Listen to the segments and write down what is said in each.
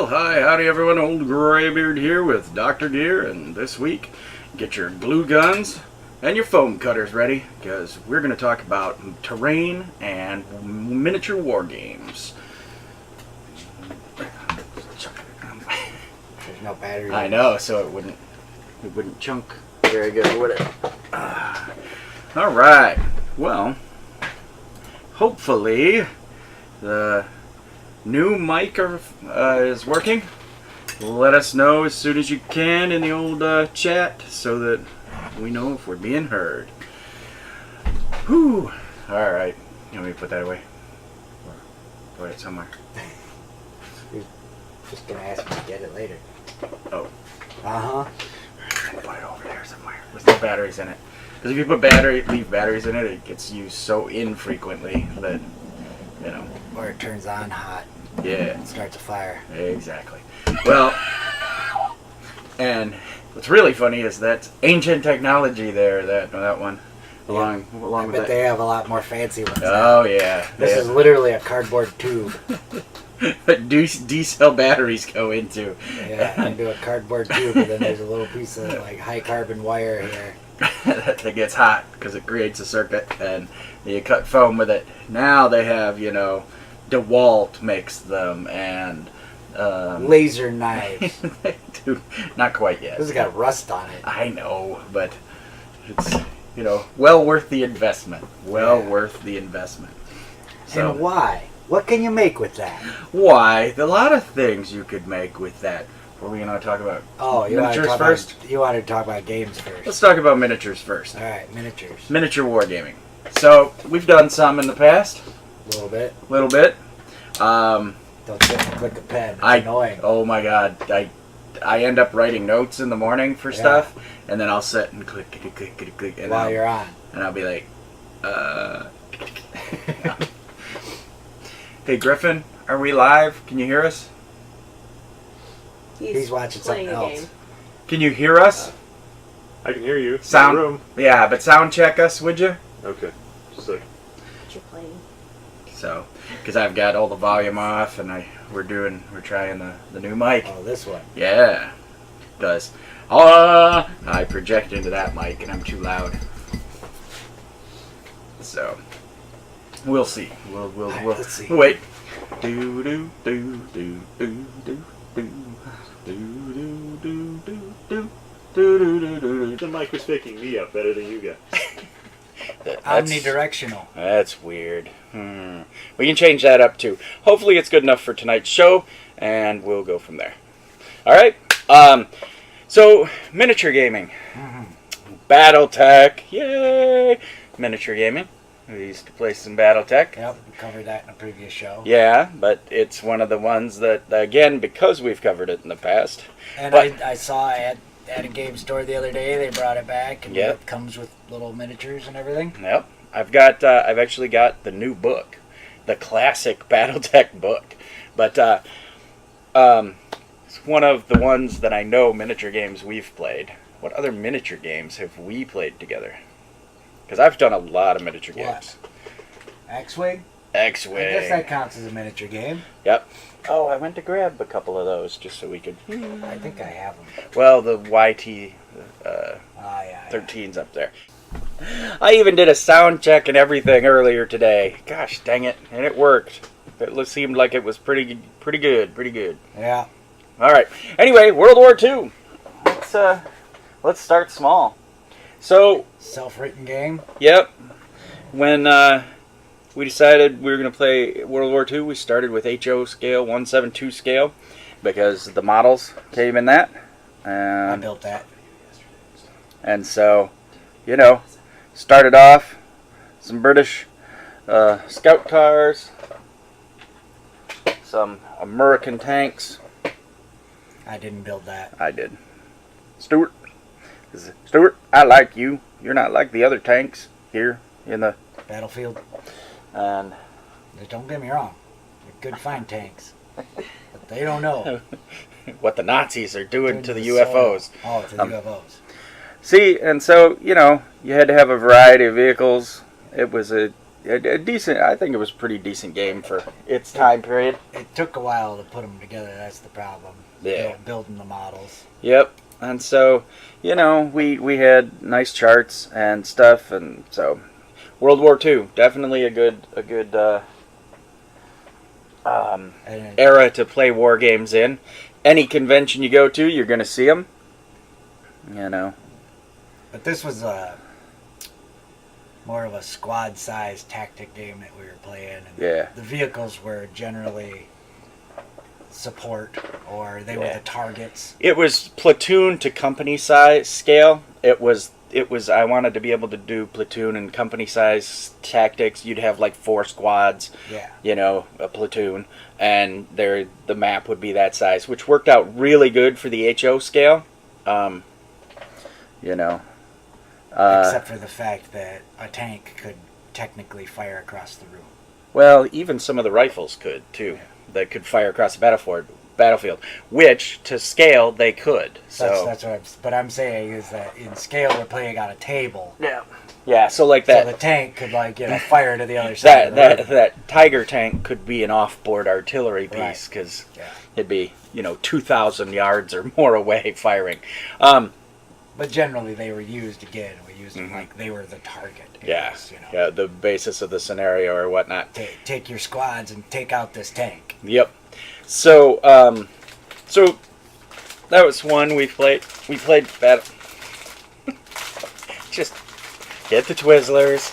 hi, howdy everyone, old Greybeard here with Dr. Gere, and this week, get your glue guns and your foam cutters ready, because we're going to talk about terrain and miniature war games. There's no battery. I know, so it wouldn't chunk very good, would it? Alright, well, hopefully the new mic is working. Let us know as soon as you can in the old chat so that we know if we're being heard. Whew. Alright, let me put that away. Put it somewhere. You're just going to ask me to get it later. Oh. Uh-huh. Put it over there somewhere with no batteries in it. Because if you leave batteries in it, it gets used so infrequently that, you know. Or it turns on hot. Yeah. It starts a fire. Exactly. Well, and what's really funny is that's ancient technology there, that one. Along with that. They have a lot more fancy ones Oh, now. yeah. This is literally a cardboard tube. That D-cell batteries go into. Yeah, into a cardboard tube, and then there's a little piece of like high carbon wire here. that gets hot because it creates a circuit, and you cut foam with it. Now they have, you know, DeWalt makes them, and laser knives. Dude, not quite yet. This has got rust on it. I know, but it's, you know, well worth the investment. Worth the investment. So, and why? What can you make with that? Why? A lot of things you could make with that. What are we going to talk about? Oh, miniatures first? You wanted to talk about games first. Let's talk about miniatures first. All right, miniatures. Miniature wargaming. So, we've done some in the past. A little bit. Don't sit and click a pen. It's annoying. Oh my god. I end up writing notes in the morning for stuff, and then I'll sit and click. And while you're on. And I'll be like, Hey, Griffin, are we live? Can you hear us? He's watching something else. Can you hear us? I can hear you. Sound room. Yeah, but sound check us, would you? Okay. Just like. You're playing. So, because I've got all the volume off, and we're trying the new mic. Oh, this one. Yeah, does. I project into that mic, and I'm too loud. So, we'll see. We'll Let's see. wait. Do do do do do do do do do do do do do. The mic was picking me up better than you guys. Omnidirectional. That's weird. We can change that up too. Hopefully it's good enough for tonight's show, and we'll go from there. Alright, so miniature gaming. Battletech, yay! Miniature gaming. We used to play some Battletech. Yep, we covered that in a previous show. Yeah, but it's one of the ones that, again, because we've covered it in the past. And I saw at a game store the other day, they brought it back, and it comes with little miniatures and everything. Yep. I've actually got the new book, the classic BattleTech book, but it's one of the ones that I know miniature games we've played. What other miniature games have we played together? Because I've done a lot of miniature games. X-Wing? X-Wing. I guess that counts as a miniature game. Yep. Oh, I went to grab a couple of those just so we could. I think I have them. Well, the YT 13's up there. I even did a sound check and everything earlier today. Gosh dang it, and it worked. It seemed like it was pretty good. Yeah. All right. Anyway, World War II. Let's start small. So. Self-written game. Yep. When we decided we were going to play World War II, we started with HO scale, 1/72 scale, because the models came in that. I built that. And so, you know, started off some British scout cars, some American tanks. I didn't build that. I did. Stuart, I like you. You're not like the other tanks here in the battlefield. And don't get me wrong, they're good fine tanks, but they don't know what the Nazis are doing to the UFOs. Oh, to the UFOs. See, and so, you know, you had to have a variety of vehicles. It was a a decent. I think it was a pretty decent game for its time period. It took a while to put them together. That's the problem. Yeah. Building the models. Yep. And so, we had nice charts and stuff, and so World War II, definitely a good era to play war games in. Any convention you go to, you're going to see them. But this was more of a squad-sized tactic game that we were playing. And Yeah. the vehicles were generally support, or they were the targets. It was platoon to company size scale. It was. I wanted to be able to do platoon and company size tactics. You'd have like 4 squads. Yeah. A platoon, and the map would be that size, which worked out really good for the HO scale. Except for the fact that a tank could technically fire across the room. Well, even some of the rifles could too. Yeah. That could fire across the battlefield, which to scale they could. So That's what I'm saying is that in scale we're playing on a table. yeah, yeah. So like that. So the tank could fire to the other side. That Tiger tank could be an off-board artillery piece because it'd be 2,000 yards or more away firing. But generally they were used again. We used them like they were the target. Yeah, yeah, the basis of the scenario or whatnot. Take your squads and take out this tank. Yep. So, so that was one we played. We played battle. Just get the Twizzlers.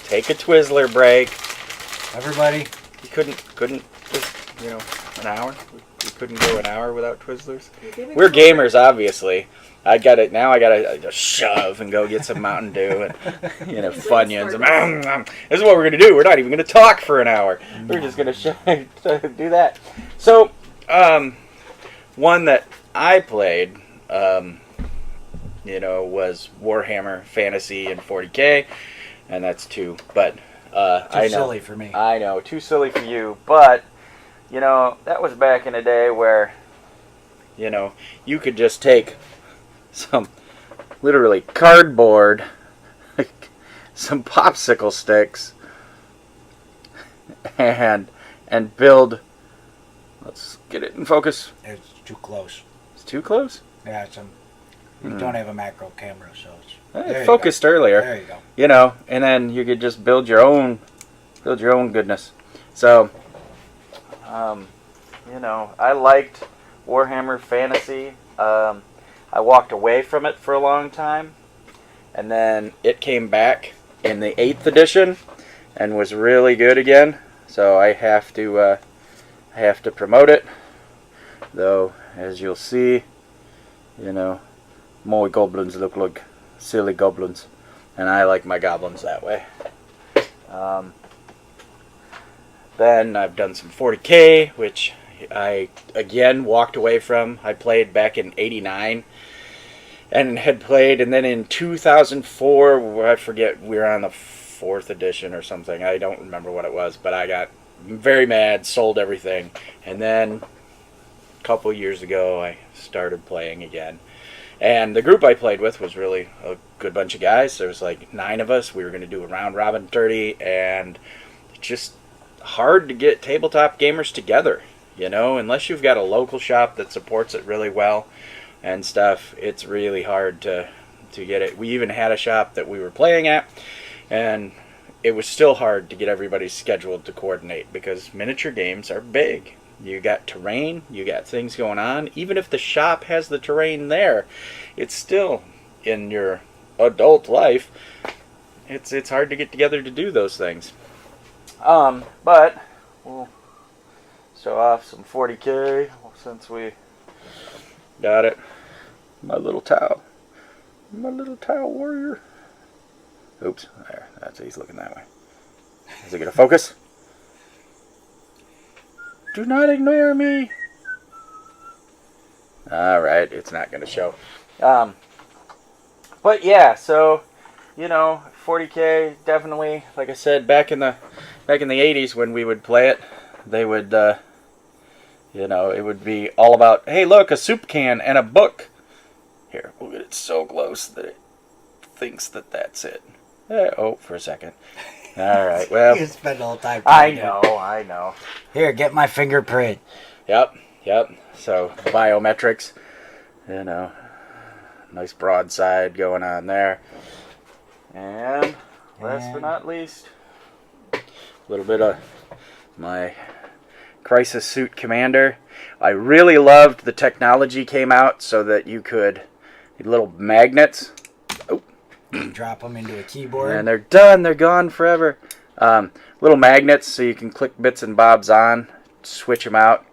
Take a Twizzler break. Everybody. You couldn't just an hour. We couldn't go an hour without Twizzlers. We're gamers, obviously. I gotta shove and go get some Mountain Dew and Funyuns. This is what we're gonna do. We're not even gonna talk for an hour. We're just gonna do that. So, one that I played, was Warhammer Fantasy and 40K, and that's 2. But too silly for me. I know, too silly for you. But that was back in a day where you could just take some literally cardboard, some popsicle sticks, and build. Let's get it in focus. It's too close. It's too close? Yeah, you don't have a macro camera, so it's... It focused earlier. There you go. And then you could just build your own goodness. So, I liked Warhammer Fantasy. I walked away from it for a long time, and then it came back in the 8th edition and was really good again. So I have to promote it. Though, as you'll see, my goblins look like silly goblins, and I like my goblins that way. Then I've done some 40K, which I again walked away from. I played back in '89 and had played, and then in 2004, I forget, we were on the 4th edition or something. I don't remember what it was, but I got very mad, sold everything, and then a couple years ago I started playing again. And the group I played with was really a good bunch of guys. There was like 9 of us. We were going to do a round robin 30, and just hard to get tabletop gamers together. Unless you've got a local shop that supports it really well and stuff, it's really hard to get it. We even had a shop that we were playing at, and it was still hard to get everybody scheduled to coordinate because miniature games are big. You got terrain, you got things going on. Even if the shop has the terrain there, it's still in your adult life. It's hard to get together to do those things. But we'll show off some 40K since we got it. My little towel warrior. Oops, there. He's looking that way. Is it gonna focus? Do not ignore me. All right, it's not gonna show. But yeah, so 40K definitely. Like I said, back in the 80s when we would play it, they would, it would be all about, hey, look, a soup can and a book. Here, we'll get it so close that it thinks that that's it. Oh, for a second. All right. Well, You spend all the time. I know. Here, get my fingerprint. Yep. So biometrics, nice broadside going on there. And last but not least, a little bit of my Crisis Suit Commander. I really loved the technology came out so that you could, little magnets. Oh. Drop them into a keyboard. And they're done. They're gone forever. Little magnets so you can click bits and bobs on, switch them out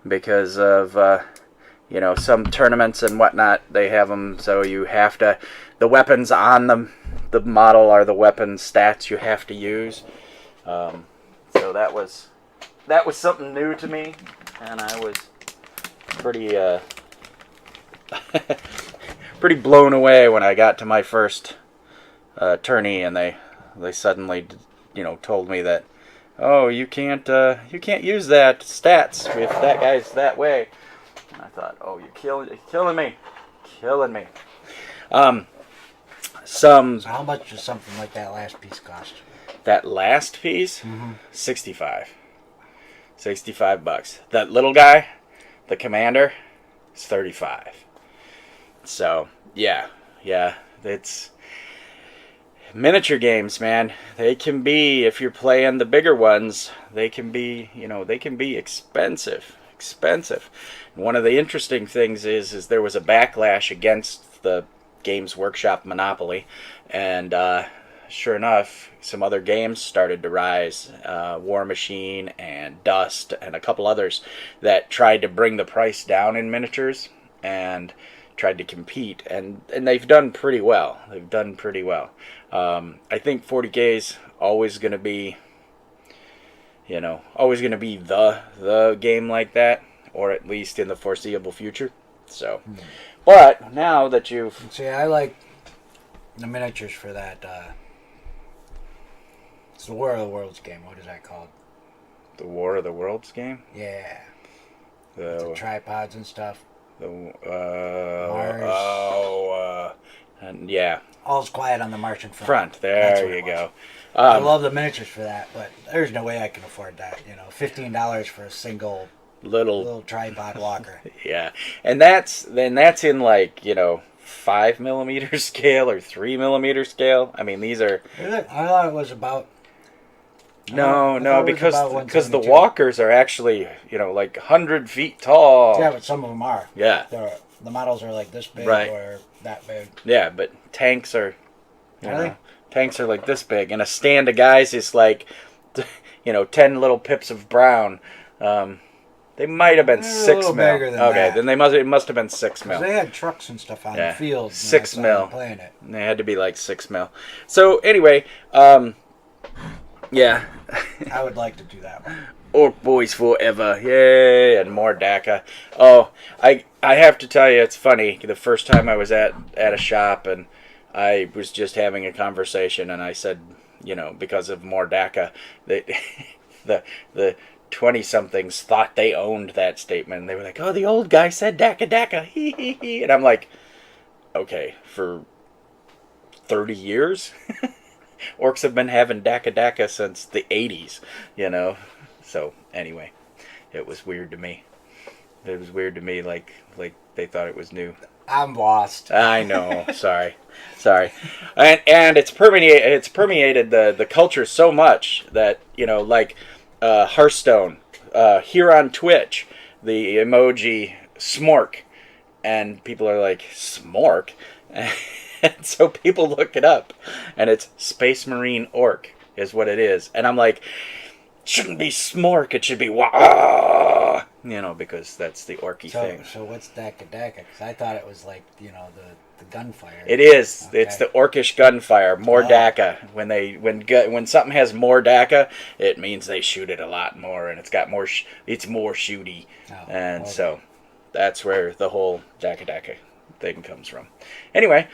because of, some tournaments and whatnot. They have them so you have to, the weapons on the model are the weapon stats you have to use. So that was something new to me, and I was pretty pretty blown away when I got to my first tourney, and they suddenly told me that, oh, you can't use that stats if that guy's that way. And I thought, oh, you're killing me. So how much does something like that last piece cost? That last piece, Mm-hmm. $65. $65. That little guy, the commander, is $35. So yeah, it's miniature games, man. They can be, if you're playing the bigger ones, they can be expensive. And one of the interesting things is there was a backlash against the Games Workshop monopoly, and sure enough, some other games started to rise. War Machine and Dust and a couple others that tried to bring the price down in miniatures and tried to compete, and they've done pretty well. I think 40K is always going to be, the game like that, or at least in the foreseeable future. So, but now that you've... See, I like the miniatures for that. It's the War of the Worlds game. What is that called? The War of the Worlds game? Yeah. The tripods and stuff. Mars. And yeah. All's quiet on the Martian front. There you go. I love the miniatures for that, but there's no way I can afford that. $15 for a single little tripod walker. Yeah, and that's in 5mm scale or 3mm scale. I mean, these are. I thought it was about. No, because the walkers are actually, like 100 feet tall. Yeah, but some of them are. Yeah. The models are like this big or that big. Yeah, but tanks are, Really? Tanks are like this big, and a stand of guys is like, 10 little pips of brown. They might have been 6 mil. Bigger than okay, that. then it must have been 6 mil. They had trucks and stuff on the field. 6 mil. Playing it. And they had to be like 6 mil. So anyway, yeah. I would like to do that one. Orc Boys Forever, yay, and more DACA. Oh, I have to tell you, it's funny. The first time I was at a shop, and I was just having a conversation, and I said, because of more DACA, the 20-somethings thought they owned that statement. They were like, oh, the old guy said DACA, hee hee hee. And I'm like, okay, for 30 years? Orcs have been having DACA since the 80s, So, anyway, it was weird to me. Like they thought it was new. I'm lost. I know. Sorry. And it's permeated the culture so much that, Hearthstone, here on Twitch, the emoji smork, and people are like, smork? And so people look it up, and it's Space Marine Orc is what it is. And I'm like, shouldn't be smork, it should be wah, because that's the orky thing. So what's DACA? Because I thought it was like, the gunfire. It is. Okay. It's the orcish gunfire. More DACA. When something has more DACA, it means they shoot it a lot more, and it's got more. It's more shooty, so that's where the whole DACA thing comes from. Anyway,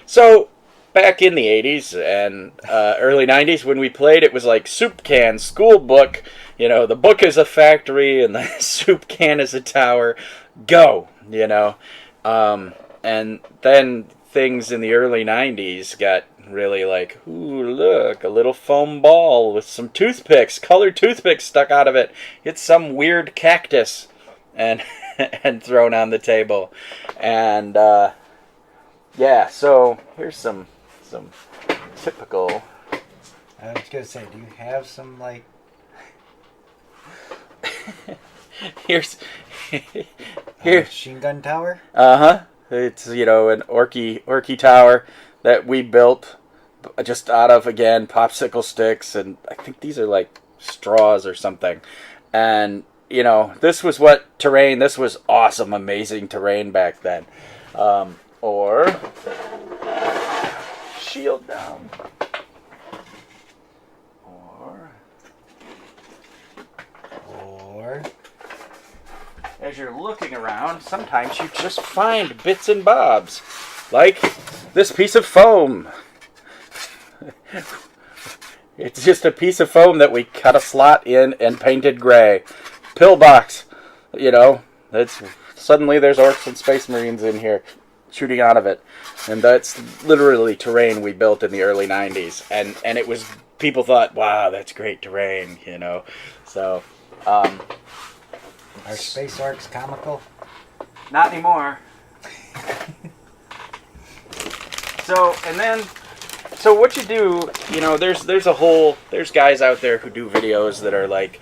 so back in the 80s and early 90s when we played, it was like soup can, school book. The book is a factory and the soup can is a tower. Go, and then things in the early 90s got really like, ooh, look, a little foam ball with some toothpicks, colored toothpicks stuck out of it. It's some weird cactus, and and thrown on the table. And yeah, so here's some typical. I was gonna say, do you have some like? Here's machine gun tower. It's an orky tower that we built just out of, again, popsicle sticks, and I think these are like straws or something. And this was this was awesome, amazing terrain back then. Or shield down. Or as you're looking around, sometimes you just find bits and bobs, like this piece of foam. It's just a piece of foam that we cut a slot in and painted gray. Pillbox, suddenly there's orcs and space marines in here shooting out of it. And that's literally terrain we built in the early 90s. And it was, people thought, wow, that's great terrain, So, are space orcs comical? Not anymore. So what you do, there's guys out there who do videos that are like,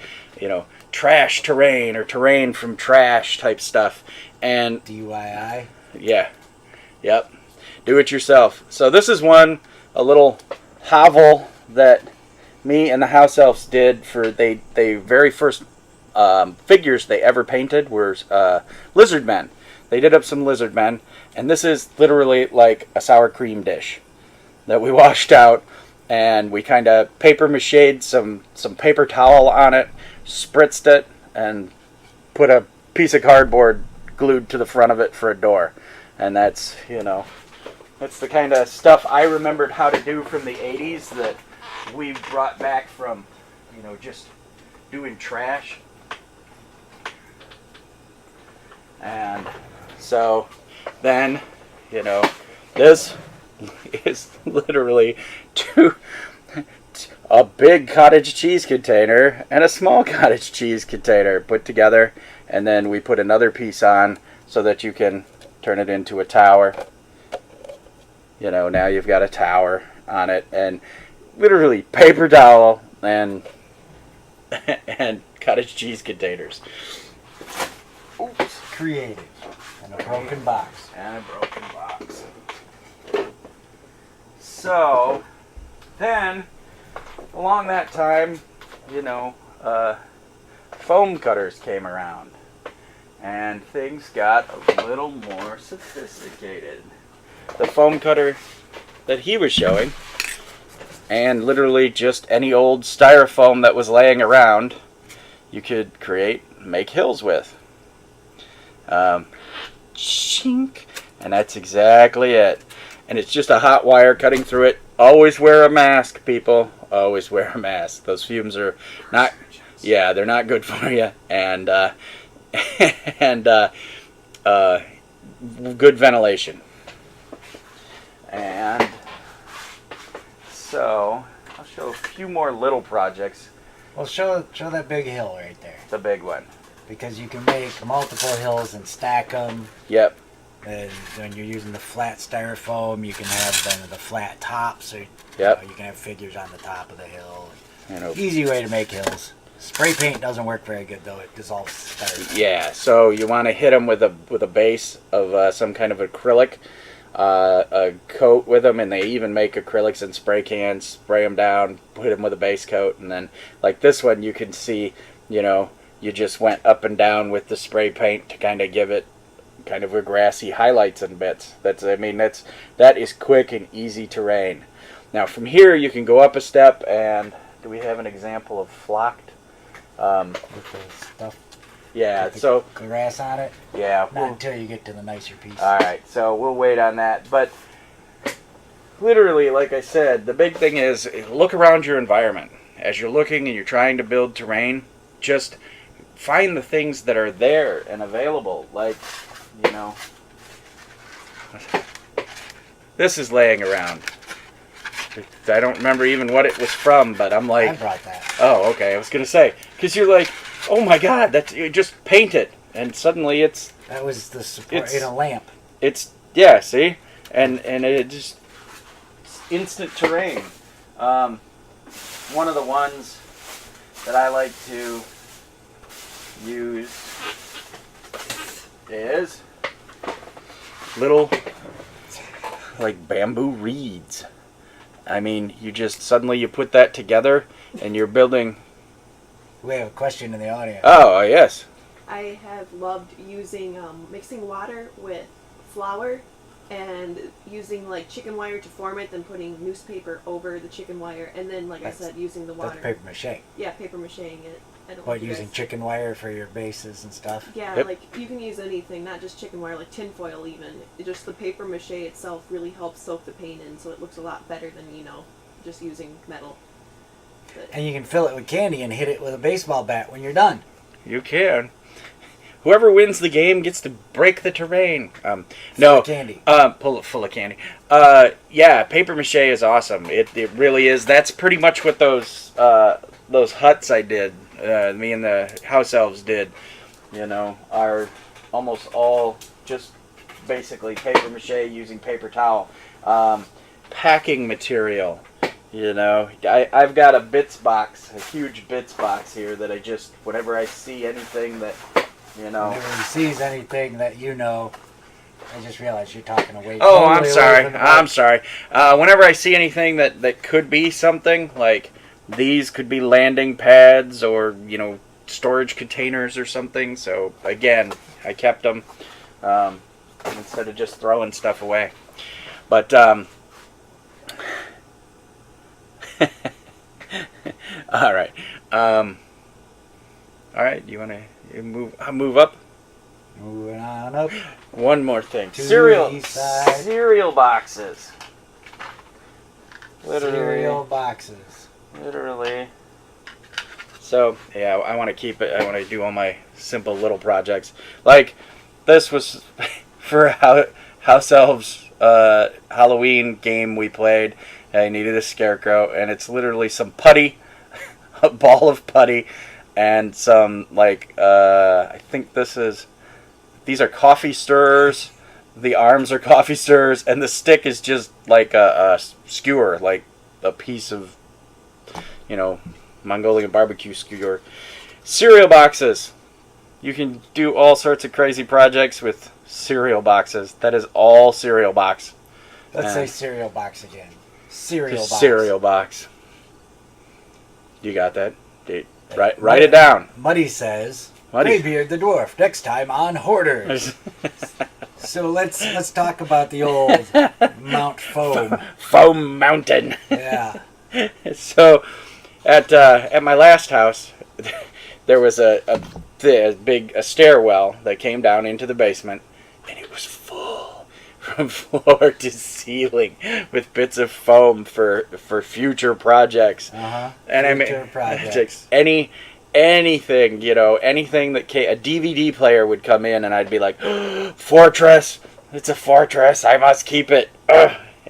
trash terrain or terrain from trash type stuff. And DIY? Yeah. Yep. Do it yourself. So this is a little hovel that me and the house elves did for they very first figures they ever painted were lizard men. They did up some lizard men, and this is literally like a sour cream dish that we washed out, and we kind of paper machéed some paper towel on it, spritzed it, and put a piece of cardboard glued to the front of it for a door. And that's that's the kind of stuff I remembered how to do from the 80s that we brought back from just doing trash. And so then this is literally a big cottage cheese container and a small cottage cheese container put together, and then we put another piece on so that you can turn it into a tower. Now you've got a tower on it, and literally paper towel and cottage cheese containers. Oops. Creative. And a broken box. So then, along that time, foam cutters came around, and things got a little more sophisticated. The foam cutter that he was showing, and literally just any old styrofoam that was laying around, you could make hills with. Chink, and that's exactly it. And it's just a hot wire cutting through it. Always wear a mask, people. Always wear a mask. Those fumes are not, they're not good for you. And good ventilation. And so I'll show a few more little projects. Well, show that big hill right there. The big one. Because you can make multiple hills and stack them. Yep. And when you're using the flat styrofoam, you can have the flat top, so yep. You can have figures on the top of the hill. And easy way to make hills. Spray paint doesn't work very good though; it dissolves styrofoam. Yeah, so you want to hit them with a base of some kind of acrylic, a coat with them, and they even make acrylics in spray cans. Spray them down, put them with a base coat, and then like this one, you can see, you just went up and down with the spray paint to kind of give it kind of a grassy highlights and bits. That is quick and easy terrain. Now from here you can go up a step, and do we have an example of flocked? With the stuff. Yeah, so grass on it. Yeah. Not until you get to the nicer piece. All right, so we'll wait on that. But literally, like I said, the big thing is look around your environment. As you're looking and you're trying to build terrain, just find the things that are there and available. Like, this is laying around. I don't remember even what it was from, but I'm like, I brought that. oh, okay. I was gonna say, because you're like, oh my God, you just paint it, and suddenly That was the support in a lamp. yeah, see, and it just instant terrain. One of the ones that I like to use is little like bamboo reeds. I mean, you just suddenly you put that together and you're building. We have a question in the audience. Oh, yes. I have loved using mixing water with flour and using like chicken wire to form it, then putting newspaper over the chicken wire, and then I said, using the water. That's paper mache. Yeah, paper macheing it. I don't What, know using chicken wire for your bases and stuff? Yeah, Yep. like you can use anything, not just chicken wire, like tin foil even. Just the paper mache itself really helps soak the paint in, so it looks a lot better than just using metal. But And you can fill it with candy and hit it with a baseball bat when you're done. You can. Whoever wins the game gets to break the terrain. Full No, of candy. pull it full of candy. Yeah, paper mache is awesome. It really is. That's pretty much what those huts I did, me and the house elves did, are almost all just basically paper mache using paper towel. Packing material. I've got a bits box, a huge bits box here that I just, whenever I see anything that, Whenever he sees anything that I just realized you're talking away. Oh, totally I'm sorry. away from the I'm mic. sorry. Whenever I see anything that could be something, like these could be landing pads or, storage containers or something. So, again, I kept them instead of just throwing stuff away. But, all right. All right, you want to move up? Moving on up. One more thing. To Cereal the side. cereal boxes. Cereal boxes. Literally. So, yeah, I want to keep it. I want to do all my simple little projects. Like, this was for House Elves Halloween game we played. I needed a scarecrow, and it's literally some putty, a ball of putty, and some, I think these are coffee stirrers. The arms are coffee stirrers, and the stick is just like a skewer, like a piece of, Mongolian barbecue skewer. Cereal boxes. You can do all sorts of crazy projects with cereal boxes. That is all cereal box. Let's say cereal box again. Cereal Just box. cereal box. You got that? Write it down. Muddy says, Muddy. Greybeard the dwarf. Next time on Hoarders. So let's talk about the old Mount Foam. Foam Mountain. Yeah. So, at my last house, there was a big stairwell that came down into the basement, and it was full from floor to ceiling with bits of foam for future projects. And Future projects. anything, anything that a DVD player would come in, and I'd be like, Fortress, it's a fortress, I must keep it.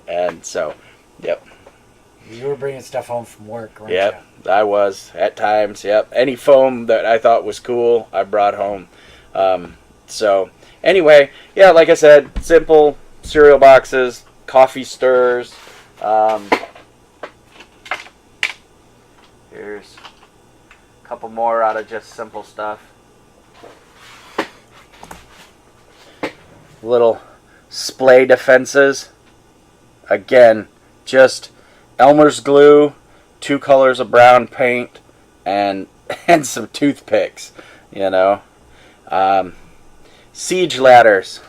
And so, yep. You were bringing stuff home from work, weren't Yep, I was at times. Yep, any foam that I thought was cool, I brought home. So anyway, yeah, like I said, simple cereal boxes, coffee stirrers. Here's a couple more out of just simple stuff. Little splay defenses. Again, just Elmer's glue, 2 colors of brown paint, and some toothpicks, siege ladders.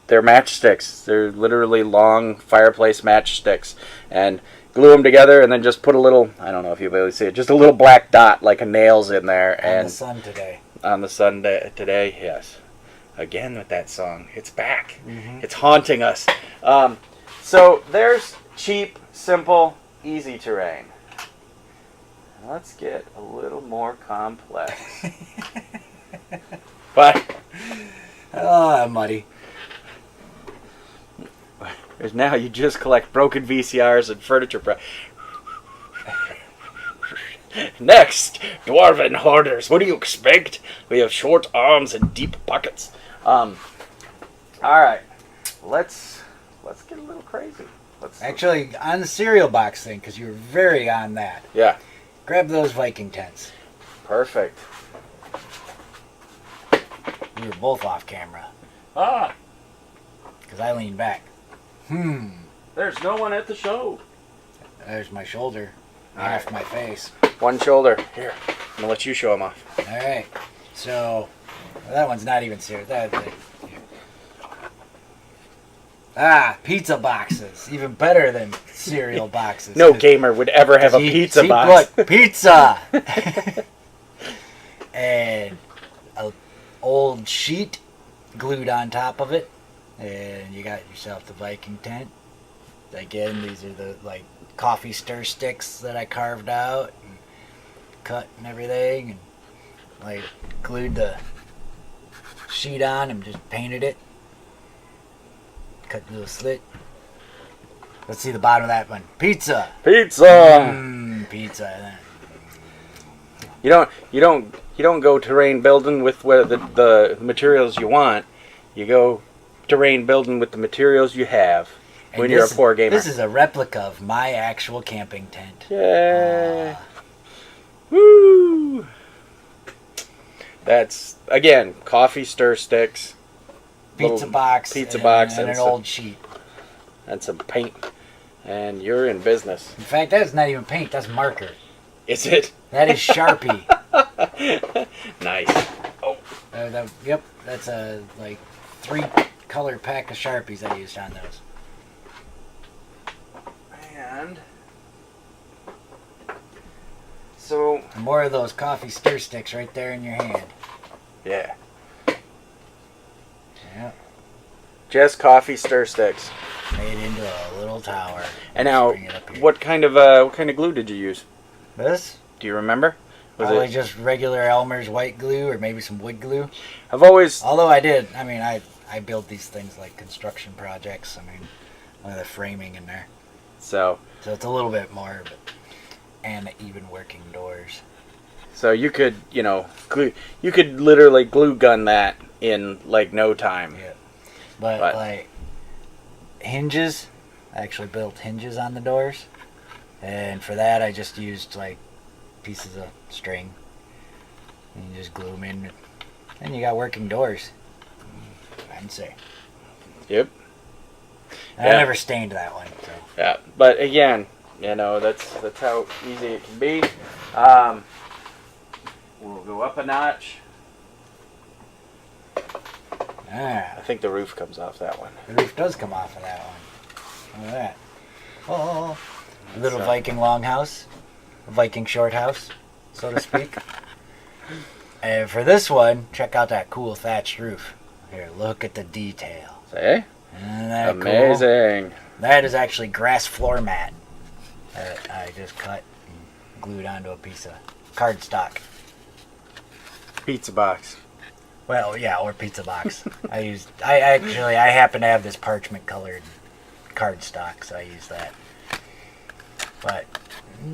They're matchsticks. They're literally long fireplace matchsticks, and glue them together, and then just put a little, I don't know if you really see it, just a little black dot like a nail's in there. On the sun today. On the sun today, yes. Again with that song. It's back. Mm-hmm. It's haunting us. So there's cheap, simple, easy terrain. Let's get a little more complex. But Oh, Muddy. Because now you just collect broken VCRs and furniture. Next, dwarven hoarders. What do you expect? We have short arms and deep pockets. All right, let's get a little crazy. Actually, on the cereal box thing, because you were very on that. Yeah. Grab those Viking tents. Perfect. We were both off camera. Ah. Because I leaned back. There's no one at the show. There's my shoulder. Half my face. One shoulder. Here, I'm gonna let you show them off. All right. So, that one's not even serious. Pizza boxes. Even better than cereal boxes. No gamer would ever have a pizza box. Look, pizza! And an old sheet glued on top of it. And you got yourself the Viking tent. Again, these are the coffee stir sticks that I carved out and cut and everything, and glued the sheet on and just painted it. Cut a little slit. Let's see the bottom of that one. Pizza. Pizza. You don't go terrain building with the materials you want. You go terrain building with the materials you have. And when you're a poor gamer. This is a replica of my actual camping tent. Yeah. Woo! That's, again, coffee stir sticks. Pizza box. And an old sheet. And some paint. And you're in business. In fact, that's not even paint. That's marker. Is it? That is Sharpie. Nice. Oh. Yep. That's a 3-color pack of Sharpies I used on those. And so more of those coffee stir sticks right there in your hand. Yeah. Yeah. Just coffee stir sticks. Made into a little tower. And now, what kind of glue did you use? This? Do you remember? Was Probably it just regular Elmer's white glue, or maybe some wood glue. I've always. Although I build these things like construction projects. With the framing in there. So it's a little bit more, and even working doors. So you could, glue. You could literally glue gun that in no time. Yeah. But hinges, I actually built hinges on the doors, and for that I just used pieces of string, and you just glue them in, and you got working doors. I'd say. Yep. I never stained that one. So. Yeah, but again, that's how easy it can be. We'll go up a notch. I think the roof comes off that one. The roof does come off of that one. Look at that. Oh, a little Viking longhouse, a Viking short house, so to speak. And for this one, check out that cool thatched roof. Here, look at the detail. See? Isn't that amazing? Cool? That is actually grass floor mat that I just cut and glued onto a piece of cardstock. Pizza box. Well, yeah, or pizza box. I happen to have this parchment colored cardstock, so I use that. But,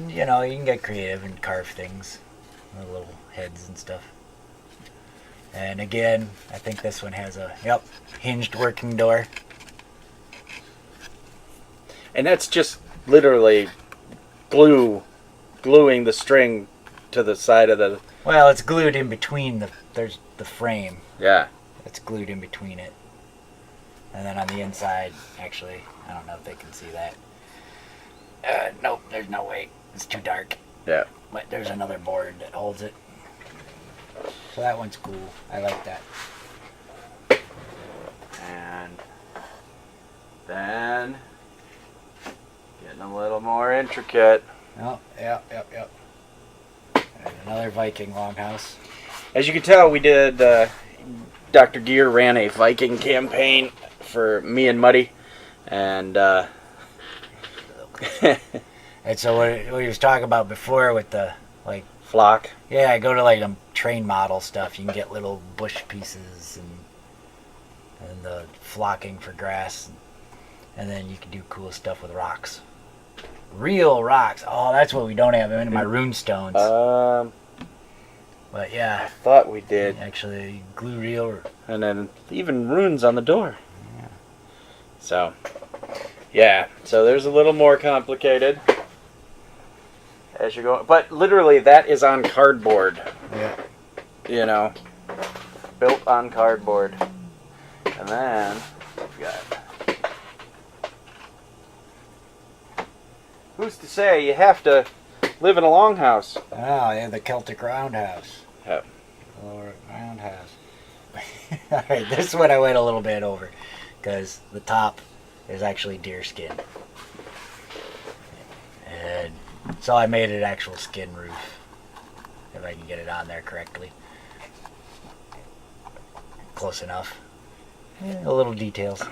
you can get creative and carve things. The little heads and stuff. And again, I think this one has a, hinged working door. And that's just literally gluing the string to the side of the... Well, it's glued in between there's the frame. Yeah. It's glued in between it. And then on the inside, actually, I don't know if they can see that. Nope, there's no way. It's too dark. Yeah. But there's another board that holds it. So that one's cool. I like that. And then getting a little more intricate. Oh, yep. There's another Viking longhouse. As you can tell, we did. Dr. Gere ran a Viking campaign for me and Muddy, and and so what he was talking about before with the flock. Yeah, I go to train model stuff. You can get little bush pieces and the flocking for grass. And then you can do cool stuff with rocks. Real rocks. Oh, that's what we don't have in my rune stones. But I yeah, thought we did. actually glue real. And then even runes on the door. Yeah. So, yeah. So there's a little more complicated as you go. But literally, that is on cardboard. Yeah. You know, built on cardboard. And then we've got. Who's to say you have to live in a longhouse? Oh, yeah, the Celtic roundhouse. Yep. Or roundhouse. All right, this one I went a little bit over because the top is actually deer skin. And so I made an actual skin roof, if I can get it on there correctly. Close enough. Yeah, a little details.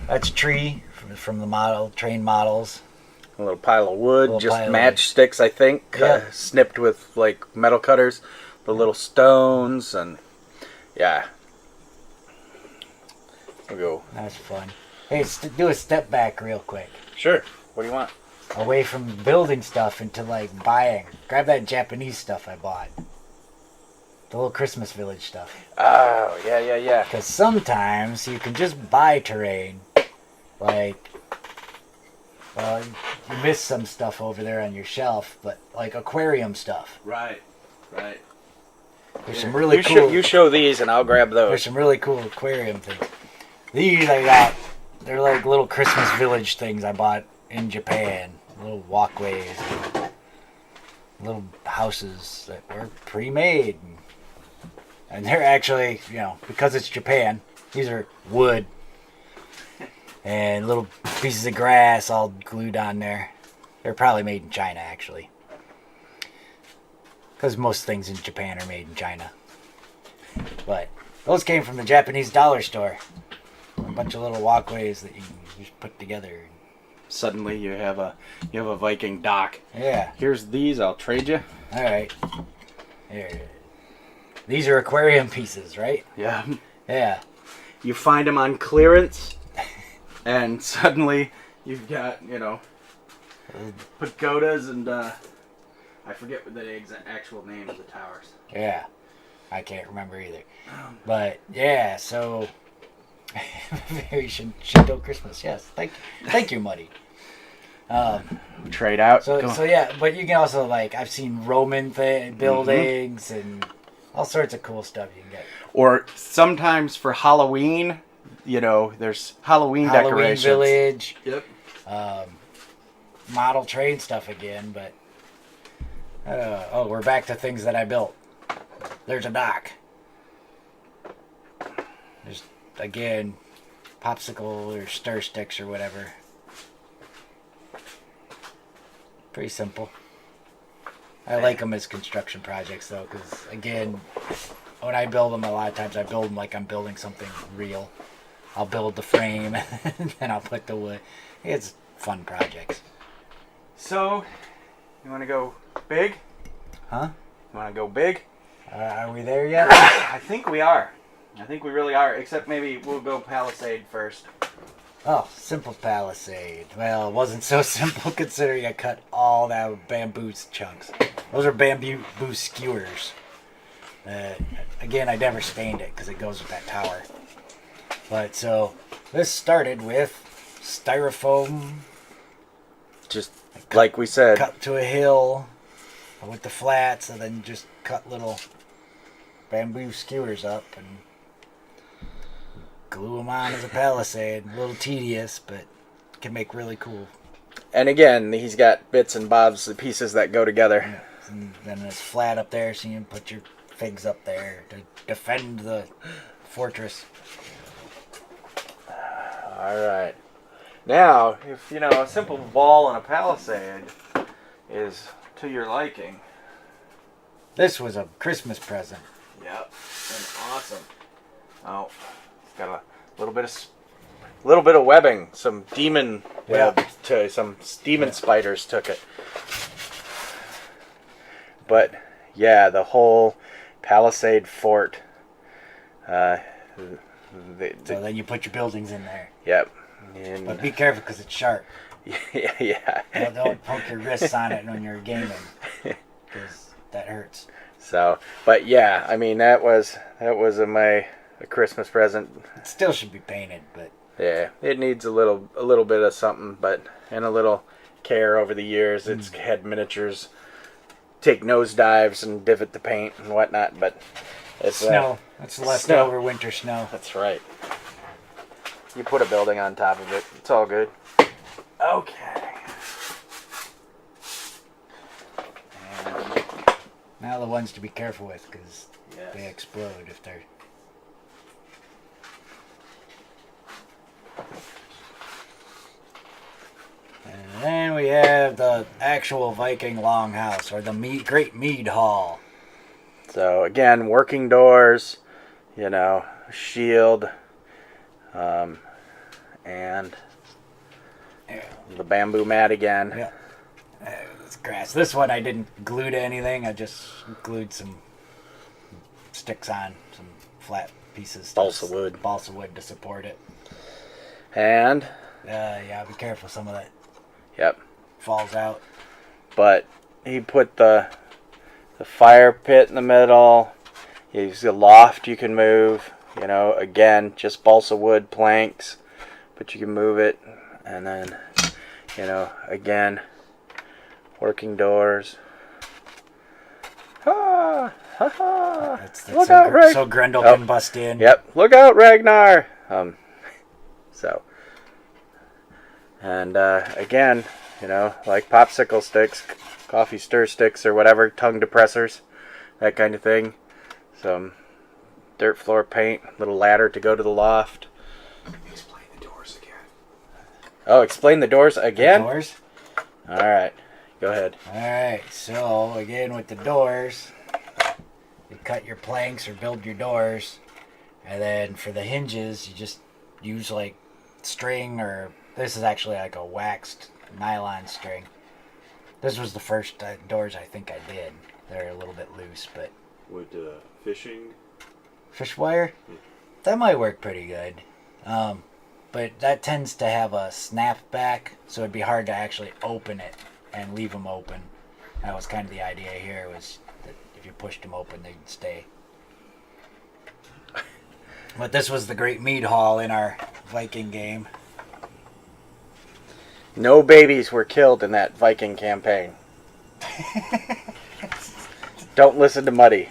That's a tree from the train models. A little pile of wood, Little just pile of matchsticks, I think, Yeah. snipped with like metal cutters, the little stones, and yeah. We'll go. That's fun. Hey, do a step back real quick. Sure. What do you want? Away from building stuff into like buying. Grab that Japanese stuff I bought. The little Christmas village stuff. Oh, yeah. Because sometimes you can just buy terrain. Like, well, you miss some stuff over there on your shelf, but like aquarium stuff. Right. There's some really cool. You show these, and I'll grab There's those. some really cool aquarium things. These I got. They're like little Christmas village things I bought in Japan. Little walkways, little houses that were pre-made. And they're actually, because it's Japan, these are wood and little pieces of grass all glued on there. They're probably made in China, actually. Because most things in Japan are made in China. But those came from the Japanese dollar store. A bunch of little walkways that you can just put together. Suddenly, you have a Viking dock. Yeah. Here's these. I'll trade you. All right. Here. These are aquarium pieces, right? Yeah. Yeah. You find them on clearance, and suddenly you've got pagodas and I forget what the actual name of the towers. Yeah. I can't remember either. But yeah, so very Shinto Christmas. Yes. Thank you, Muddy. Trade out. So yeah, but you can also I've seen Roman buildings and all sorts of cool stuff you can get. Or sometimes for Halloween, there's Halloween decorations. Village. Yep. Model train stuff again, but we're back to things that I built. There's a dock. There's again popsicle or stir sticks or whatever. Pretty simple. I like them as construction projects though, because again, when I build them, a lot of times I build them like I'm building something real. I'll build the frame and then I'll put the wood. It's fun projects. So, you want to go big? Huh? You want to go big? Are we there yet? I think we are. I think we really are. Except maybe we'll go Palisade first. Oh, simple palisade. Well, it wasn't so simple considering I cut all that bamboo chunks. Those are bamboo skewers. Again, I never stained it because it goes with that tower. But so, this started with styrofoam. Just like we said. Cut to a hill with the flats and then just cut little bamboo skewers up and glue them on as a palisade. A little tedious, but can make really cool. And again, he's got bits and bobs, the pieces that go together. Yeah. And then it's flat up there, so you can put your figs up there to defend the fortress. Alright. Now, if, a simple wall and a palisade is to your liking. This was a Christmas present. Yep. And awesome. Oh, it's got a little bit of webbing. Some demon web. Some demon spiders took it. But, yeah, the whole palisade fort. So then you put your buildings in there. Yep. And But be careful because it's sharp. yeah. Don't poke your wrists on it when you're gaming, because that hurts. So, but yeah, I mean that was a Christmas present. It still should be painted, but Yeah, it needs a little bit of something, but and a little care over the years. It's had miniatures take nosedives and divot the paint and whatnot, but it's snow. It's leftover winter snow. That's right. You put a building on top of it. It's all good. Okay. And Now the ones to be careful with, because yes. they explode if they're... And then we have the actual Viking longhouse, or the Great Mead Hall. So again, working doors, shield, and Yeah. the bamboo mat again. Yeah. It's grass. This one I didn't glue to anything. I just glued some sticks on, some flat pieces. Balsa wood. Balsa wood to support it. And Yeah, be careful. Some of that yep. falls out. But he put the fire pit in the middle. He's a loft you can move. Again, just balsa wood planks, but you can move it. And then, again, working doors. Ha ha! That's Look out, Ragnar! so Grendel can bust in. Yep, look out, Ragnar! So, and again, like popsicle sticks, coffee stir sticks, or whatever, tongue depressors, that kind of thing. Some dirt floor paint, little ladder to go to the loft. Explain the doors again. Oh, explain the doors again? Doors. All right, go ahead. Alright, so again with the doors, you cut your planks or build your doors, and then for the hinges, you just use like string, or this is actually like a waxed nylon string. This was the first doors I think I did. They're a little bit loose, but Would fishing? fish wire, that might work pretty good. But that tends to have a snap back, so it'd be hard to actually open it and leave them open. That was kind of the idea here, was that if you pushed them open, they'd stay. But this was the Great Mead Hall in our Viking game. No babies were killed in that Viking campaign. Don't listen to Muddy.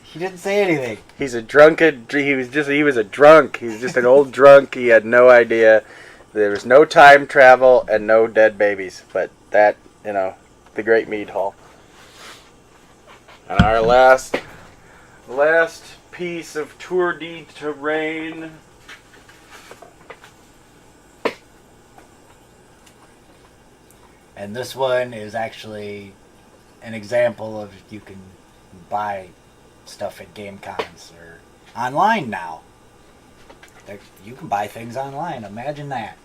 He didn't say anything. He's a drunkard. He was a drunk. He's just an old drunk. He had no idea. There was no time travel and no dead babies. But that, the Great Mead Hall. And our last piece of Tour de Terrain. And this one is actually an example of you can buy stuff at game cons or online now. You can buy things online. Imagine that.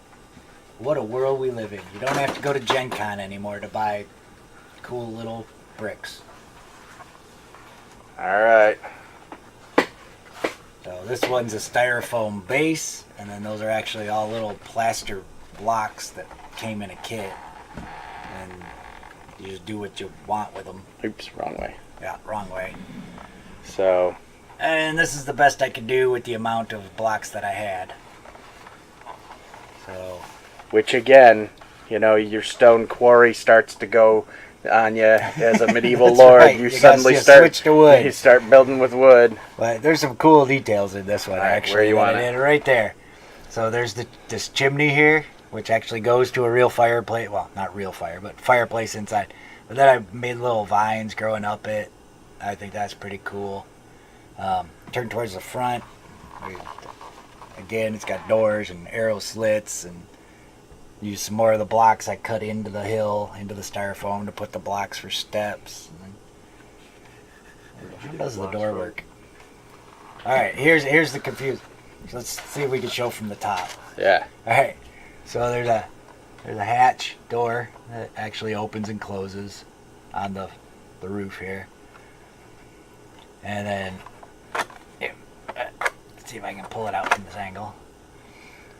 What a world we live in. You don't have to go to Gen Con anymore to buy cool little bricks. Alright. So this one's a styrofoam base, and then those are actually all little plaster blocks that came in a kit. And you just do what you want with them. Oops, wrong way. Yeah, wrong way. So, And this is the best I could do with the amount of blocks that I had. So, which again, your stone quarry starts to go on you as a medieval That's lord. right. You You suddenly gotta start switch to wood. You start building with wood. but there's some cool details in this one, All right, actually. where you that want I it? did right there. So there's this chimney here, which actually goes to a real fireplace. Well, not real fire, but fireplace inside. But then I made little vines growing up it. I think that's pretty cool. Turn towards the front. Again, it's got doors and arrow slits, and use some more of the blocks I cut into the hill, into the styrofoam to put the blocks for steps. How does the door work? All right, here's the confused. So let's see if we can show from the top. Yeah. All right, so there's a hatch door that actually opens and closes on the roof here, and then Let's see if I can pull it out from this angle.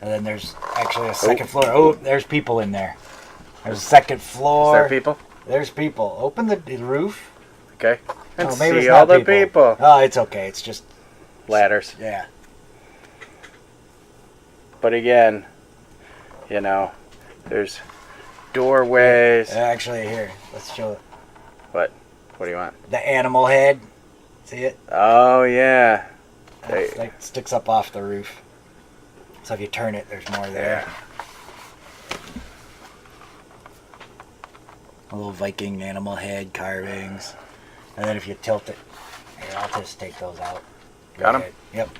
And then there's actually a second floor. Oh, there's people in there. There's a second floor. Is there people? There's people. Open the roof. Okay. And Oh, maybe see it's all not the people. Oh, it's okay. It's just Ladders. yeah. But again, you know, there's doorways. Actually, here, let's show it. What? What do you want? The animal head. See it? Oh, yeah. It like sticks up off the roof. So if you turn it, there's more there. A little Viking animal head carvings. And then if you tilt it, here, I'll just take those out. Got 'em? Yep.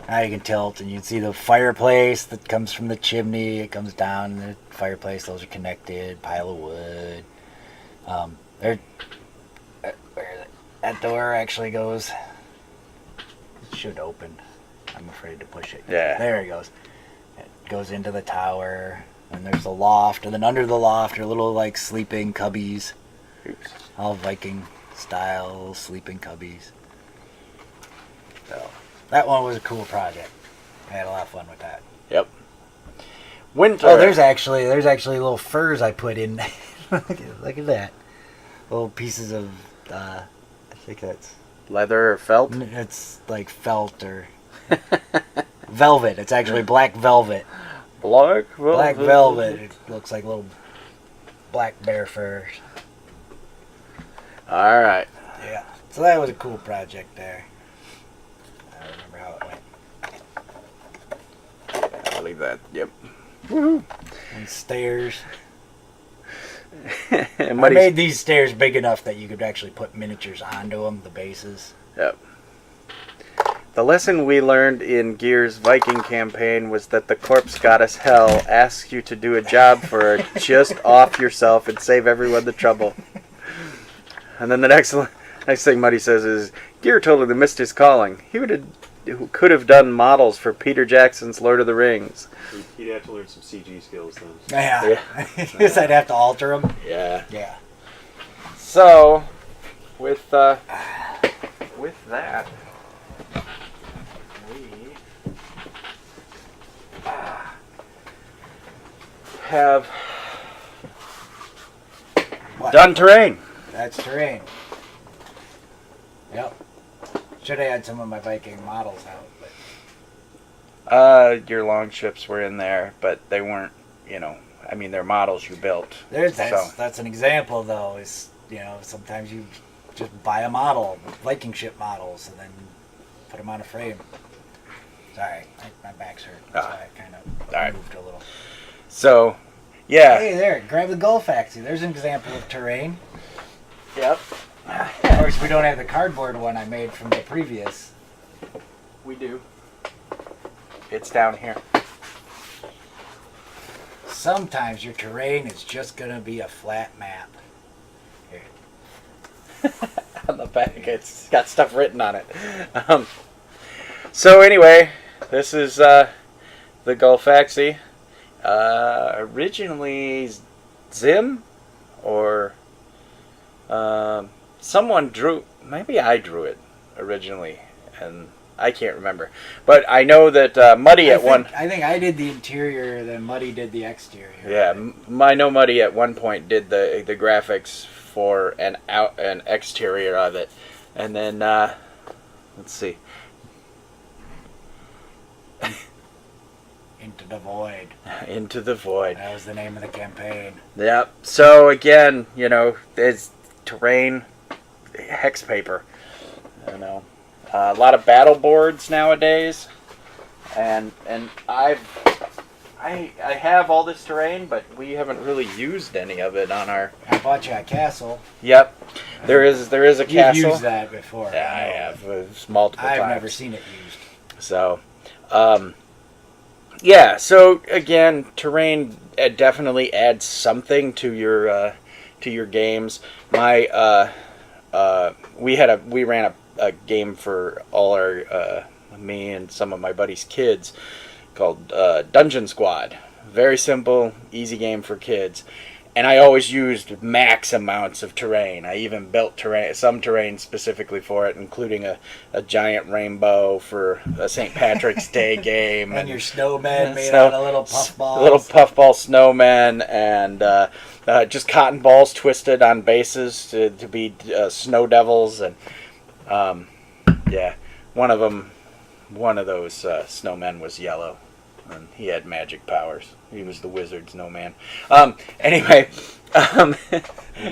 Now you can tilt, and you can see the fireplace that comes from the chimney. It comes down in the fireplace. Those are connected. Pile of wood. Where is it? That door actually goes. It should open. I'm afraid to push it. Yeah. There it goes. It goes into the tower. And there's the loft. And then under the loft are little like sleeping cubbies. Oops. All Viking style sleeping cubbies. So that one was a cool project. I had a lot of fun with that. Yep. Winter. Oh, there's actually little furs I put in. Look at that. Little pieces of I think that's leather or felt. it's like felt or velvet. It's actually black velvet. Black velvet. Black velvet. It looks like little black bear furs. All right. Yeah. So that was a cool project there. I don't remember how it went. I'll leave that. Yep. And stairs. And I Muddy's- made these stairs big enough that you could actually put miniatures onto them, the bases. Yep. The lesson we learned in Gere's Viking campaign was that the corpse goddess Hell asks you to do a job for her, just off yourself and save everyone the trouble. And then the next thing Muddy says is, Gere totally missed his calling. He could have done models for Peter Jackson's Lord of the Rings. He'd have to learn some CG skills then. Yeah. Guess I'd have to alter them. Yeah. Yeah. So, with that, we have What? done terrain. That's terrain. Yep. Should have had some of my Viking models out, but Your long ships were in there, but they weren't, I mean, they're models you built. that's an example though. Is sometimes you just buy a model, Viking ship models, and then put them on a frame. Sorry, my back's hurt, so I kind of All right. moved a little. So, yeah. Hey there, grab the Gulf Axie. There's an example of terrain. Yep. Of course, we don't have the cardboard one I made from the previous. We do. It's down here. Sometimes your terrain is just gonna be a flat map. Here. On the back, it's got stuff written on it. So anyway, this is the Gulf Axie. Originally Zim or someone drew, maybe I drew it originally, and I can't remember. But I know that Muddy I think I did the interior, then Muddy did the exterior. Yeah, I know Muddy at one point did the graphics for an exterior of it, and then let's see. Into the Void. Into the Void. That was the name of the campaign. Yep. So again, it's terrain, hex paper. A lot of battle boards nowadays, and I have all this terrain, but we haven't really used any of it on our. I bought you a castle. Yep. There is a castle. You've used that before. Yeah, I have. It's multiple times. I've never seen it used. So, yeah. So again, terrain definitely adds something to your games. We ran a game for all our me and some of my buddies' kids called Dungeon Squad. Very simple, easy game for kids. And I always used max amounts of terrain. I even built some terrain specifically for it, including a giant rainbow for a St. Patrick's Day game. And your snowmen made out of little puffballs. Little puffball snowmen, and just cotton balls twisted on bases to be snow devils. And one of those snowmen was yellow. And he had magic powers. He was the wizard snowman. Anyway. The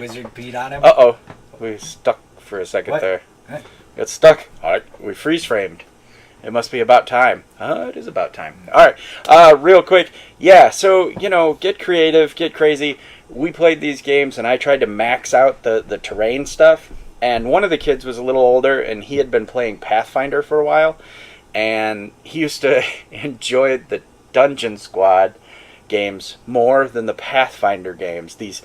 wizard peed on him? Uh-oh. We stuck for a second there. Huh? Got stuck. All right. We freeze-framed. It must be about time. It is about time. All right. Real quick. Yeah, so, get creative, get crazy. We played these games, and I tried to max out the terrain stuff. And one of the kids was a little older, and he had been playing Pathfinder for a while. And he used to enjoy the Dungeon Squad games more than the Pathfinder games. These,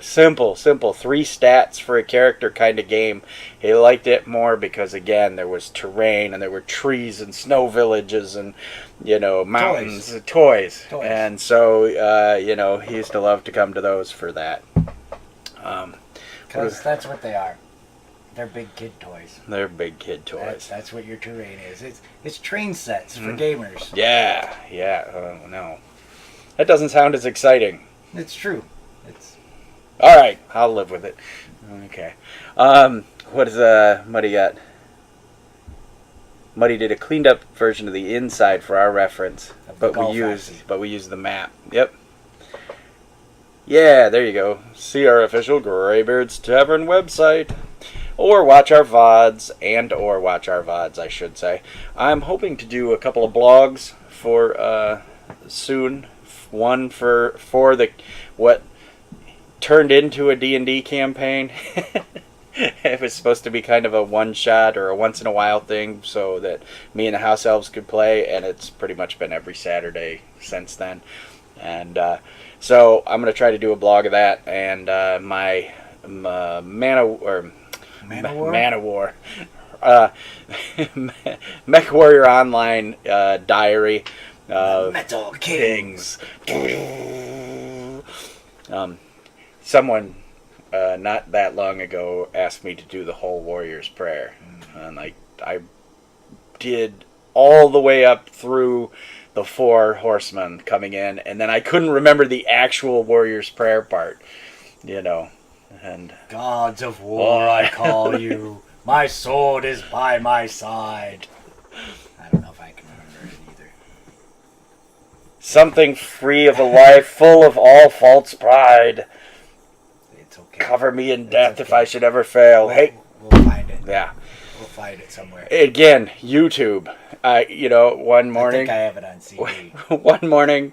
simple 3 stats for a character kind of game. He liked it more because, again, there was terrain and there were trees and snow villages and, mountains, toys. And so, he used to love to come to those for that. Because that's what they are. They're big kid toys. They're big kid toys. That's what your terrain is. It's train sets for gamers. Yeah. No. That doesn't sound as exciting. It's true. All right, I'll live with it. Okay. What is Muddy got? Muddy did a cleaned up version of the inside for our reference, but we used the map. Yep. Yeah, there you go. See our official Greybeardstavern website. Or watch our VODs, I should say. I'm hoping to do a couple of blogs for soon. One for the what turned into a D&D campaign. It was supposed to be kind of a one-shot or a once-in-a-while thing so that me and the House Elves could play, and it's pretty much been every Saturday since then. And so I'm going to try to do a blog of that, and my Man-O-War Mech Warrior Online diary. Metal Kings. Someone not that long ago asked me to do the whole Warrior's Prayer, and I did all the way up through the 4 horsemen coming in, and then I couldn't remember the actual Warrior's Prayer part, and gods of war, I call you. My sword is by my side. I don't know if I can remember it either. Something free of a life, full of all false pride. It's okay. Cover me in death if I should ever fail. We'll find it. Yeah. We'll find it somewhere. Again, YouTube. One morning. I think I have it on CD. One morning,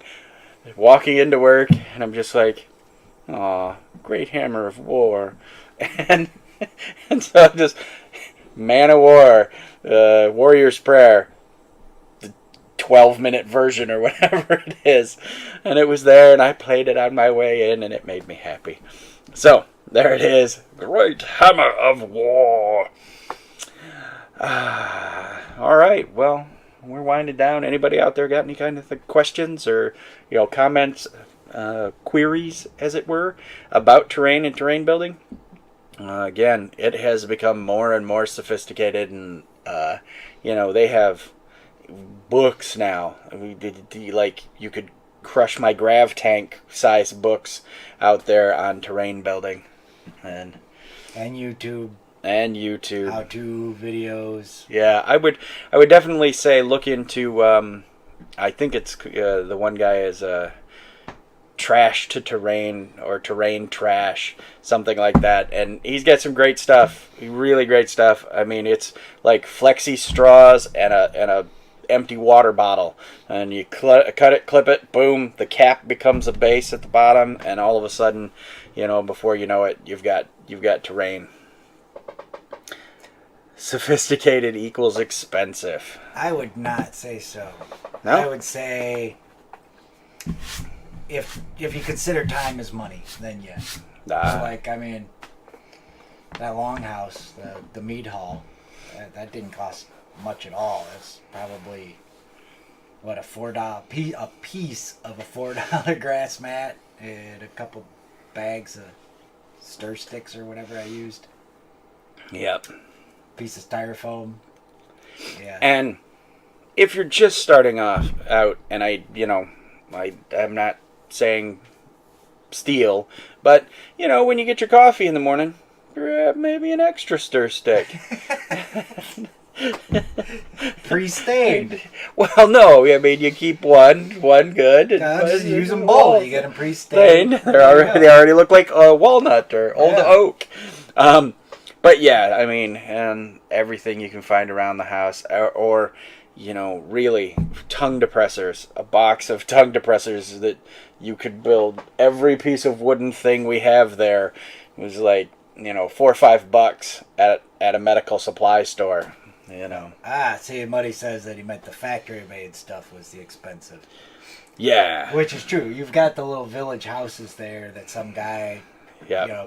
walking into work, and I'm just like, aw, great hammer of war. And so just, Man-O-War, Warrior's Prayer, the 12-minute version or whatever it is. And it was there, and I played it on my way in, and it made me happy. So, there it is. Great hammer of war. All right, well, we're winding down. Anybody out there got any kind of questions or, comments, queries, as it were, about terrain and terrain building? Again, it has become more and more sophisticated, and they have books now. You could crush my grav tank size books out there on terrain building, and YouTube how-to videos. Yeah, I would definitely say look into. I think it's the one guy is Trash to Terrain or Terrain Trash, something like that, and he's got some great stuff, really great stuff. I mean, it's like flexi straws and a empty water bottle, and you cut it, clip it, boom, the cap becomes a base at the bottom, and all of a sudden, before you know it, you've got terrain. Sophisticated equals expensive. I would not say so. No? I would say if you consider time as money, then yes. That longhouse, the mead hall, that didn't cost much at all. It's probably what, a piece of a $4 grass mat and a couple bags of stir sticks or whatever I used. Yep. Piece of styrofoam. Yeah. And if you're just starting out, and I'm not saying steal, but when you get your coffee in the morning, grab maybe an extra stir stick. Pre-stained. Well, no, I mean you keep one good. Just use them both. You get them pre-stained. pre-stained. They already look like walnut or old oak. But yeah, I mean, and everything you can find around the house, or really tongue depressors. A box of tongue depressors that you could build every piece of wooden thing we have there. It was like $4 or $5 at a medical supply store. See, Muddy says that he meant the factory-made stuff was the expensive. Yeah. Which is true. You've got the little village houses there that some guy,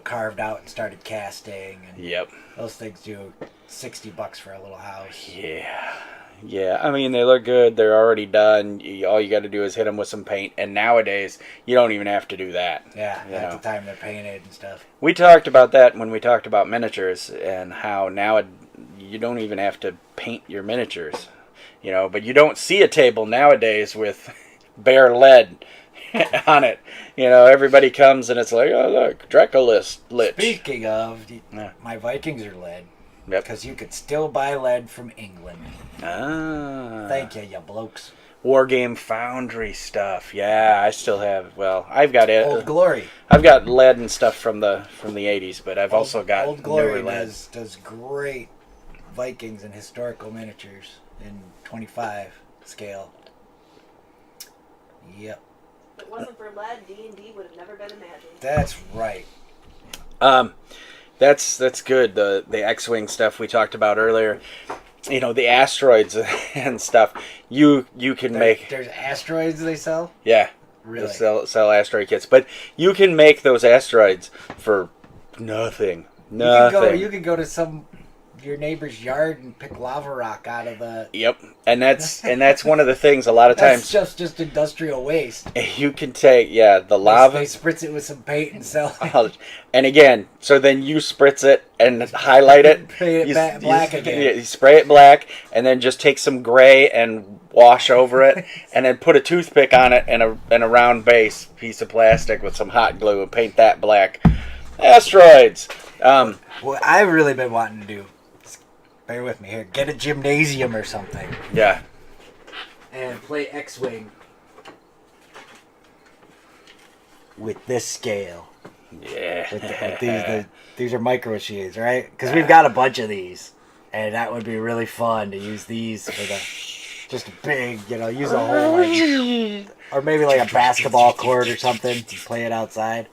carved out and started casting. And those things do $60 for a little house. Yeah. I mean, they look good. They're already done. All you got to do is hit them with some paint. And nowadays, you don't even have to do that. Yeah, at the time they're painted and stuff. We talked about that when we talked about miniatures and how now you don't even have to paint your miniatures, but you don't see a table nowadays with bare lead on it. Everybody comes and it's like, oh look, Dracolis lich. Speaking of, my Vikings are lead. Yep. Because you could still buy lead from England. Thank you blokes. Wargame Foundry stuff. Yeah, I still have. Well, I've got it. Old Glory. I've got lead and stuff from the 80s, but I've also got Old Glory newer lead. does great Vikings and historical miniatures in 25 scale. Yep. If it wasn't for lead, D&D would have never been imagined. That's right. That's good. The X-wing stuff we talked about earlier. The asteroids and stuff. You can make. There's asteroids they sell. Yeah. Really? They sell asteroid kits, but you can make those asteroids for nothing. You can go to your neighbor's yard and pick lava rock out of the. Yep, and that's one of the things. A lot of times, that's just industrial waste. You can take the lava. They spritz it with some paint and sell it. And again, so then you spritz it and highlight it. Paint it black again. You spray it black, and then just take some gray and wash over it, and then put a toothpick on it and a round base piece of plastic with some hot glue and paint that black. Asteroids. What I've really been wanting to do. Bear with me here. Get a gymnasium or something. Yeah. And play X-Wing with this scale. Yeah. These are micro machines, right? Because we've got a bunch of these. And that would be really fun to use these for just a big, use a whole, or maybe like a basketball court or something. Play it outside.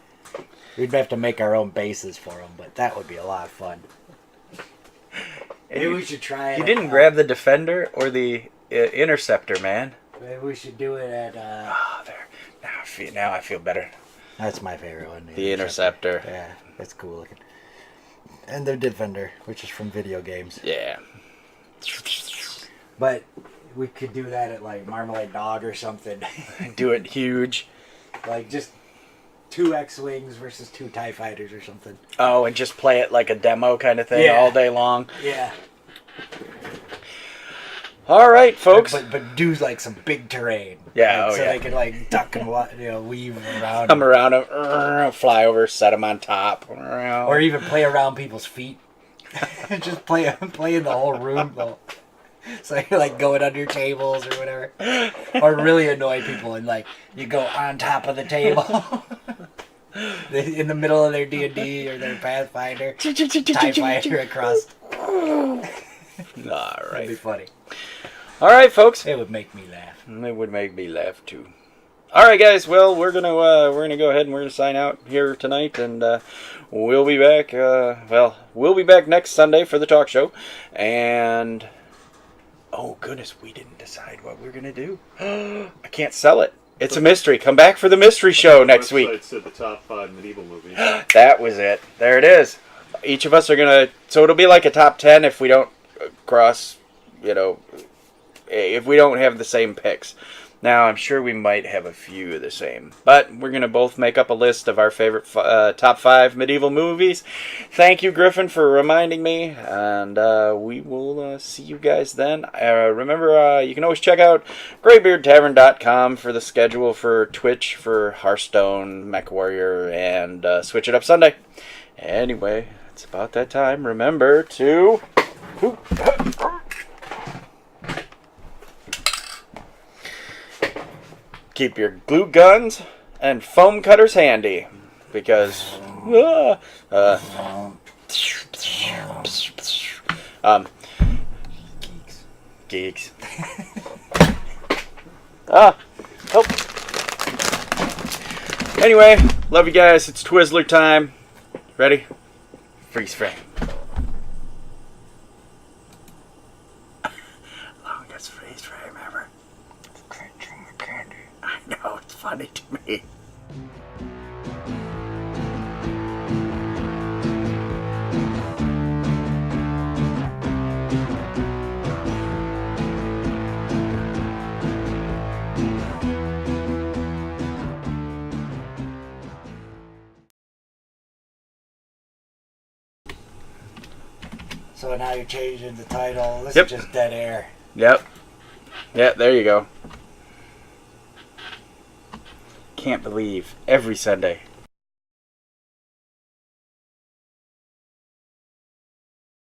We'd have to make our own bases for them, but that would be a lot of fun. Maybe we should try it. You didn't grab the Defender or the Interceptor, man. Maybe we should do it at. There. Now I feel better. That's my favorite one. The Interceptor. Yeah, that's cool looking. And the Defender, which is from video games. Yeah. But we could do that at like Marmalade Dog or something. Do it huge. Like just 2 X-Wings versus 2 TIE Fighters or something. Oh, and just play it like a demo kind of thing all day long. Yeah. All right, folks. But do like some big terrain. Yeah, so they can like duck and weave around. Come around them, fly over, set them on top. Or even play around people's feet. Just play in the whole room. So you're like going under tables or whatever. Or really annoy people and like you go on top of the table. In the middle of their D&D or their Pathfinder. TIE Fighter across. All right. That'd be funny. All right, folks. It would make me laugh. It would make me laugh too. All right, guys. Well, we're gonna go ahead and we're gonna sign out here tonight, and we'll be back. We'll be back next Sunday for the talk show, and oh goodness, we didn't decide what we're gonna do. I can't sell it. It's a mystery. Come back for the mystery show next week. It said the top 5 medieval movies. That was it. There it is. Each of us are gonna. So it'll be like a top 10 if we don't cross, if we don't have the same picks. Now, I'm sure we might have a few of the same, but we're going to both make up a list of our favorite top 5 medieval movies. Thank you, Griffin, for reminding me, and we will see you guys then. Remember, you can always check out Greybeardstavern.com for the schedule for Twitch, for Hearthstone, MechWarrior, and Switch It Up Sunday. Anyway, it's about that time. Remember to... keep your glue guns and foam cutters handy, because geeks. Help. Anyway, love you guys. It's Twizzler time. Ready? Freeze frame. Longest freeze frame ever. Crunching the candy. I know, it's funny to me. So now you're changing the title. This Yep. is just dead air. Yep. Yeah, there you go. Can't believe every Sunday